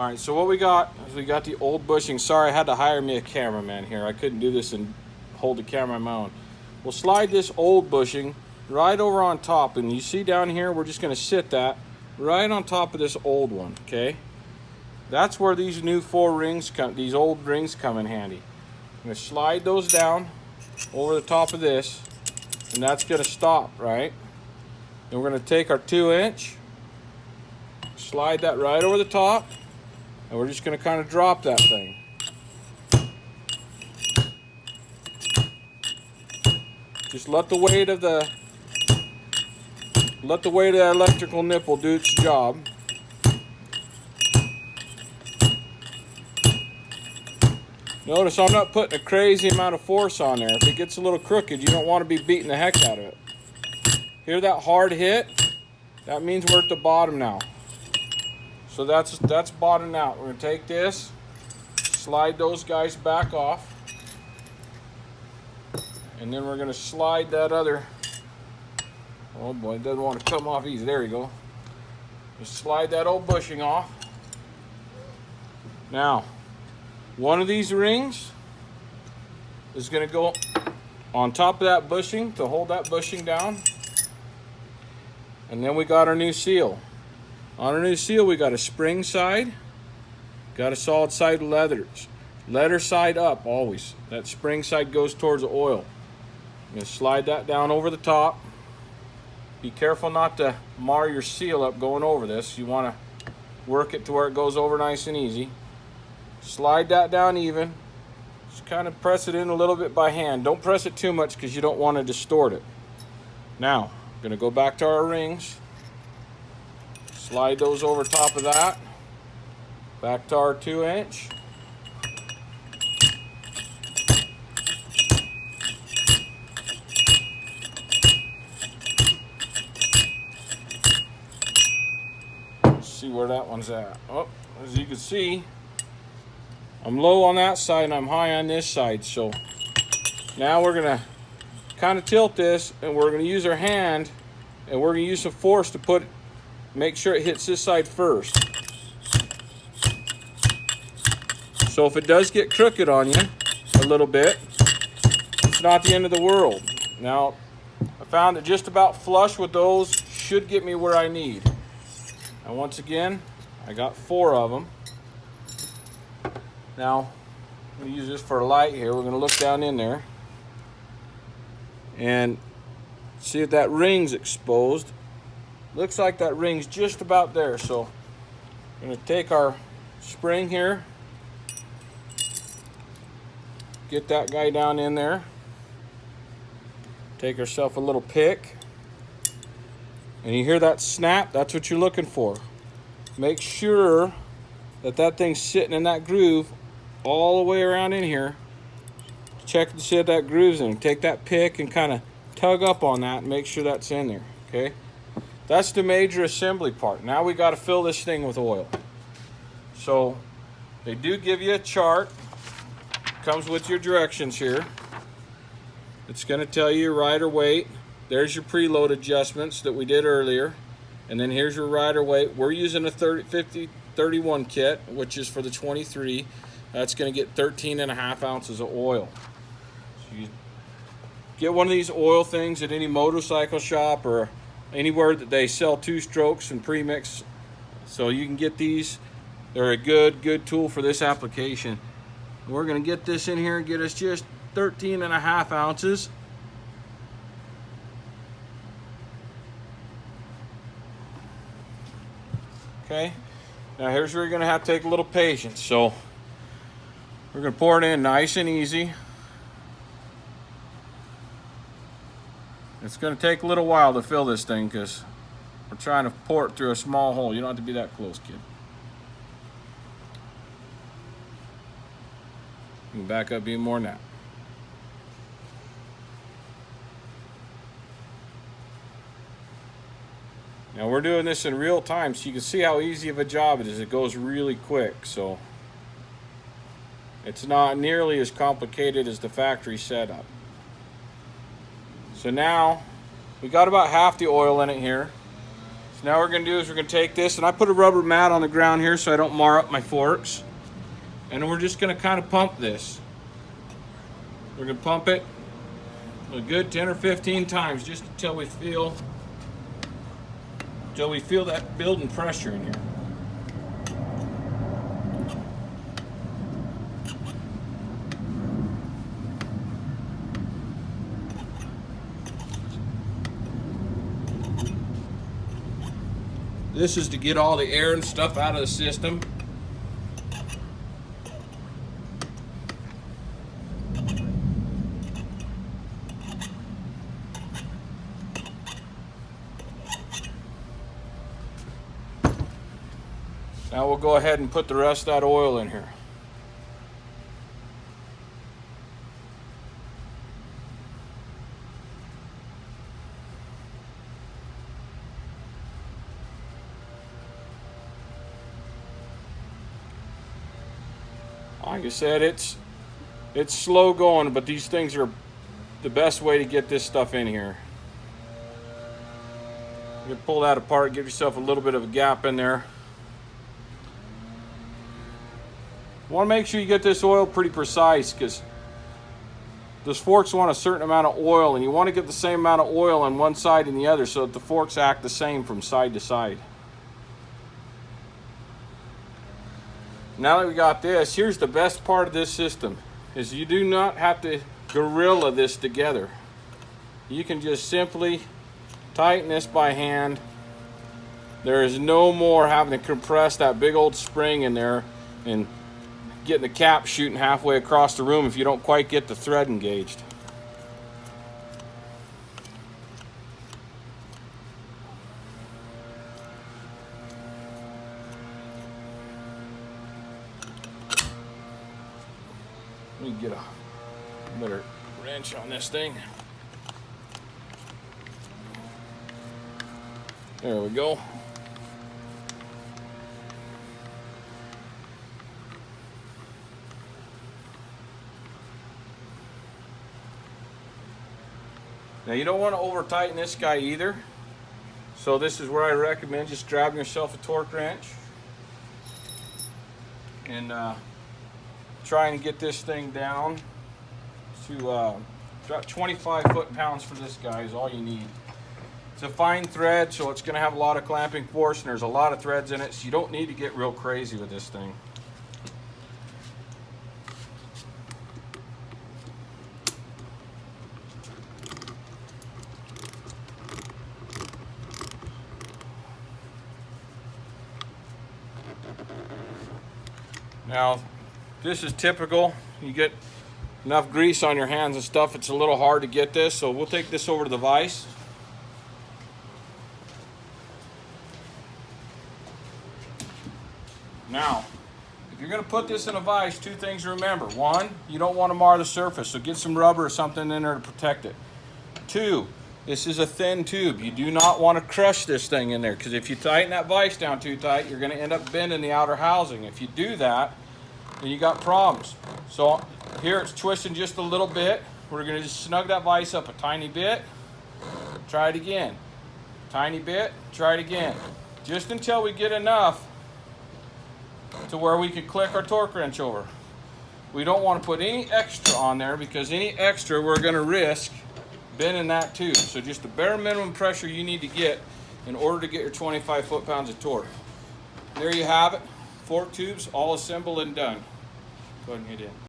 All right, so what we got is we got the old bushing. Sorry, I had to hire me a cameraman here. I couldn't do this and hold the camera on my own. We'll slide this old bushing right over on top, and you see down here, we're just gonna sit that right on top of this old one, okay? That's where these new four rings come, these old rings come in handy. I'm gonna slide those down over the top of this, and that's gonna stop, right? Then we're gonna take our 2-inch, slide that right over the top, and we're just gonna kind of drop that thing. Just let the weight of that electrical nipple do its job. Notice I'm not putting a crazy amount of force on there. If it gets a little crooked, you don't want to be beating the heck out of it. Hear that hard hit? That means we're at the bottom now. So that's bottomed out. We're going to take this, slide those guys back off, and then we're going to slide that other, oh boy, it doesn't want to come off easy. There you go. Just slide that old bushing off. Now, one of these rings is going to go on top of that bushing to hold that bushing down. And then we got our new seal. On our new seal, we got a spring side, got a solid side leather side up always. That spring side goes towards the oil. I'm going to slide that down over the top. Be careful not to mar your seal up going over this. You want to work it to where it goes over nice and easy. Slide that down even. Just kind of press it in a little bit by hand. Don't press it too much because you don't want to distort it. Now, I'm going to go back to our rings. Slide those over top of that. Back to our 2-inch. See where that one's at. Oh, as you can see, I'm low on that side and I'm high on this side. So now we're gonna kind of tilt this, and we're gonna use our hand, and we're gonna use some force to make sure it hits this side first. So if it does get crooked on you a little bit, it's not the end of the world. Now, I found that just about flush with those should get me where I need. And once again, I got 4 of them. Now, I'm going to use this for a light here. We're going to look down in there and see if that ring's exposed. Looks like that ring's just about there. So I'm going to take our spring here, get that guy down in there, take ourselves a little pick, and you hear that snap? That's what you're looking for. Make sure that that thing's sitting in that groove all the way around in here. Check to see if that groove's in. Take that pick and kind of tug up on that and make sure that's in there, okay? That's the major assembly part. Now we got to fill this thing with oil. So they do give you a chart. Comes with your directions here. It's going to tell you your rider weight. There's your preload adjustments that we did earlier. And then here's your rider weight. We're using a 30-50-31 kit, which is for the 23. That's going to get 13.5 ounces of oil. So you get one of these oil things at any motorcycle shop or anywhere that they sell 2-strokes and premix. So you can get these. They're a good tool for this application. We're going to get this in here and get us just 13.5 ounces. Okay, now here's where you're going to have to take a little patience. So we're going to pour it in nice and easy. It's going to take a little while to fill this thing because we're trying to pour it through a small hole. You don't have to be that close, kid. You can back up even more than that. Now we're doing this in real time, so you can see how easy of a job it is. It goes really quick, so it's not nearly as complicated as the factory setup. So now we got about half the oil in it here. So now what we're going to do is we're going to take this, and I put a rubber mat on the ground here so I don't mar up my forks. And we're just going to kind of pump this. We're going to pump it a good 10 or 15 times just until we feel that building pressure in here. This is to get all the air and stuff out of the system. Now we'll go ahead and put the rest of that oil in here. Like I said, it's slow going, but these things are the best way to get this stuff in here. You can pull that apart, give yourself a little bit of a gap in there. You want to make sure you get this oil pretty precise, because those forks want a certain amount of oil, and you want to get the same amount of oil on one side and the other so that the forks act the same from side to side. Now that we got this, here's the best part of this system, is you do not have to gorilla this together. You can just simply tighten this by hand. There is no more having to compress that big old spring in there and getting the cap shooting halfway across the room if you don't quite get the thread engaged. Let me get a better wrench on this thing. There we go. Now you don't want to over tighten this guy either. So this is where I recommend just grabbing yourself a torque wrench and trying to get this thing down to about 25 foot-pounds for this guy is all you need. It's a fine thread, so it's going to have a lot of clamping force, and there's a lot of threads in it, so you don't need to get real crazy with this thing. Now, this is typical. You get enough grease on your hands and stuff, it's a little hard to get this, so we'll take this over to the vise. Now, if you're going to put this in a vise, two things to remember. One, you don't want to mar the surface, so get some rubber or something in there to protect it. Two, this is a thin tube. You do not want to crush this thing in there, because if you tighten that vise down too tight, you're going to end up bending the outer housing. If you do that, then you got problems. So here it's twisting just a little bit. We're going to just snug that vise up a tiny bit. Try it again. Tiny bit. Try it again. Just until we get enough to where we can click our torque wrench over. We don't want to put any extra on there, because any extra we're going to risk bending that tube. So just the bare minimum pressure you need to get in order to get your 25 foot-pounds of torque. There you have it. Fork tubes all assembled and done. Go ahead and hit in.